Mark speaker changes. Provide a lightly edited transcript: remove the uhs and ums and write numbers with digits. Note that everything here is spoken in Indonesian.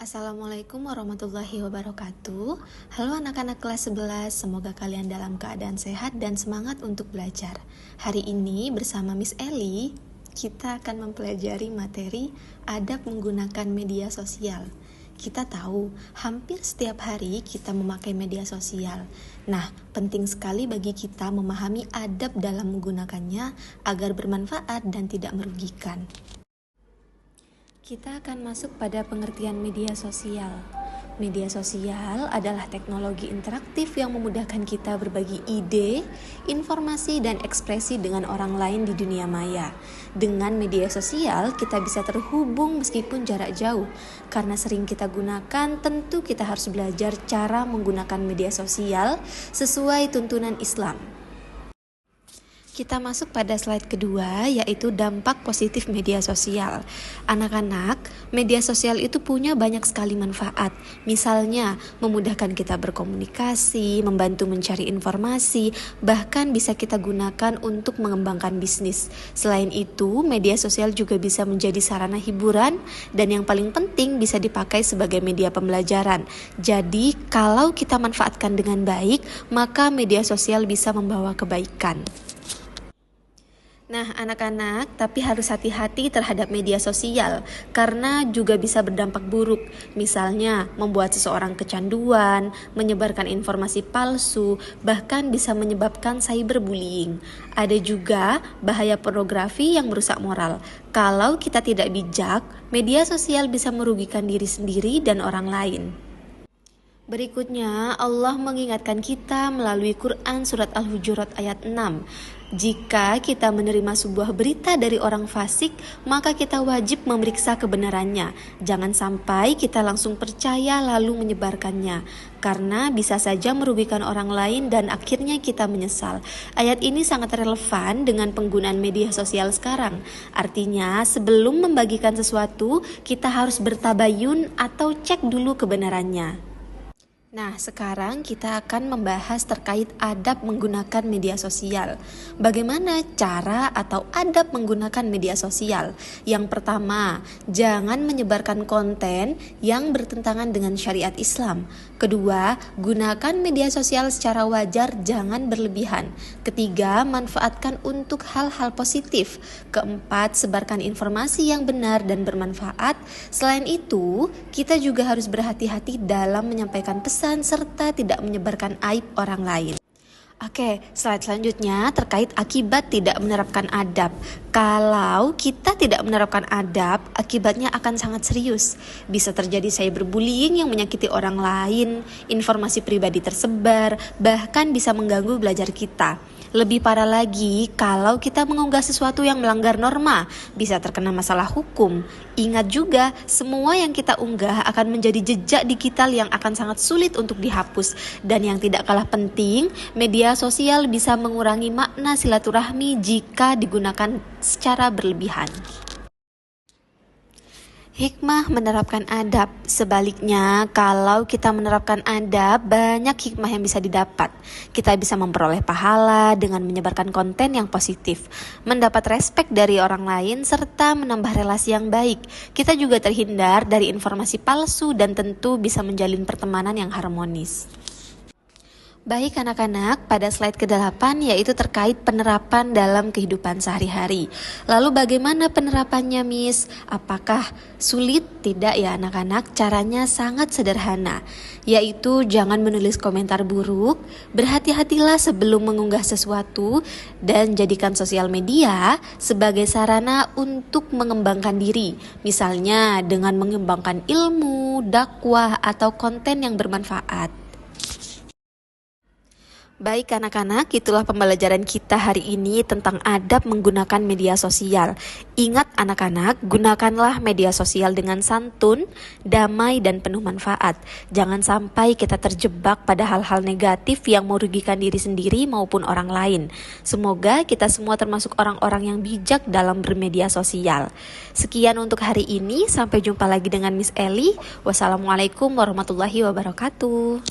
Speaker 1: Assalamualaikum warahmatullahi wabarakatuh. Halo anak-anak kelas 11, semoga kalian dalam keadaan sehat dan semangat untuk belajar. Hari ini bersama Miss Eli, kita akan mempelajari materi adab menggunakan media sosial. Kita tahu, hampir setiap hari kita memakai media sosial. Nah, penting sekali bagi kita memahami adab dalam menggunakannya agar bermanfaat dan tidak merugikan. Kita akan masuk pada pengertian media sosial. Media sosial adalah teknologi interaktif yang memudahkan kita berbagi ide, informasi, dan ekspresi dengan orang lain di dunia maya. Dengan media sosial, kita bisa terhubung meskipun jarak jauh. Karena sering kita gunakan, tentu kita harus belajar cara menggunakan media sosial sesuai tuntunan Islam. Kita masuk pada slide kedua, yaitu dampak positif media sosial. Anak-anak, media sosial itu punya banyak sekali manfaat. Misalnya, memudahkan kita berkomunikasi, membantu mencari informasi, bahkan bisa kita gunakan untuk mengembangkan bisnis. Selain itu, media sosial juga bisa menjadi sarana hiburan, dan yang paling penting bisa dipakai sebagai media pembelajaran. Jadi, kalau kita manfaatkan dengan baik, maka media sosial bisa membawa kebaikan. Nah, anak-anak, tapi harus hati-hati terhadap media sosial karena juga bisa berdampak buruk. Misalnya, membuat seseorang kecanduan, menyebarkan informasi palsu, bahkan bisa menyebabkan cyberbullying. Ada juga bahaya pornografi yang merusak moral. Kalau kita tidak bijak, media sosial bisa merugikan diri sendiri dan orang lain. Berikutnya, Allah mengingatkan kita melalui Quran surat Al-Hujurat ayat 6. Jika kita menerima sebuah berita dari orang fasik, maka kita wajib memeriksa kebenarannya. Jangan sampai kita langsung percaya lalu menyebarkannya, karena bisa saja merugikan orang lain dan akhirnya kita menyesal. Ayat ini sangat relevan dengan penggunaan media sosial sekarang. Artinya, sebelum membagikan sesuatu, kita harus bertabayun atau cek dulu kebenarannya. Nah, sekarang kita akan membahas terkait adab menggunakan media sosial. Bagaimana cara atau adab menggunakan media sosial? Yang pertama, jangan menyebarkan konten yang bertentangan dengan syariat Islam. Kedua, gunakan media sosial secara wajar, jangan berlebihan. Ketiga, manfaatkan untuk hal-hal positif. Keempat, sebarkan informasi yang benar dan bermanfaat. Selain itu, kita juga harus berhati-hati dalam menyampaikan pesan serta tidak menyebarkan aib orang lain. Oke, slide selanjutnya terkait akibat tidak menerapkan adab. Kalau kita tidak menerapkan adab, akibatnya akan sangat serius. Bisa terjadi cyberbullying yang menyakiti orang lain, informasi pribadi tersebar, bahkan bisa mengganggu belajar kita. Lebih parah lagi, kalau kita mengunggah sesuatu yang melanggar norma, bisa terkena masalah hukum. Ingat juga, semua yang kita unggah akan menjadi jejak digital yang akan sangat sulit untuk dihapus. Dan yang tidak kalah penting, media sosial bisa mengurangi makna silaturahmi jika digunakan secara berlebihan. Hikmah menerapkan adab. Sebaliknya, kalau kita menerapkan adab, banyak hikmah yang bisa didapat. Kita bisa memperoleh pahala dengan menyebarkan konten yang positif, mendapat respek dari orang lain, serta menambah relasi yang baik. Kita juga terhindar dari informasi palsu dan tentu bisa menjalin pertemanan yang harmonis. Baik anak-anak, pada slide ke-8 yaitu terkait penerapan dalam kehidupan sehari-hari. Lalu bagaimana penerapannya, Miss? Apakah sulit? Tidak ya anak-anak, caranya sangat sederhana, yaitu jangan menulis komentar buruk, berhati-hatilah sebelum mengunggah sesuatu, dan jadikan sosial media sebagai sarana untuk mengembangkan diri. Misalnya dengan mengembangkan ilmu, dakwah, atau konten yang bermanfaat. Baik anak-anak, itulah pembelajaran kita hari ini tentang adab menggunakan media sosial. Ingat anak-anak, gunakanlah media sosial dengan santun, damai, dan penuh manfaat. Jangan sampai kita terjebak pada hal-hal negatif yang merugikan diri sendiri maupun orang lain. Semoga kita semua termasuk orang-orang yang bijak dalam bermedia sosial. Sekian untuk hari ini, sampai jumpa lagi dengan Miss Eli. Wassalamualaikum warahmatullahi wabarakatuh.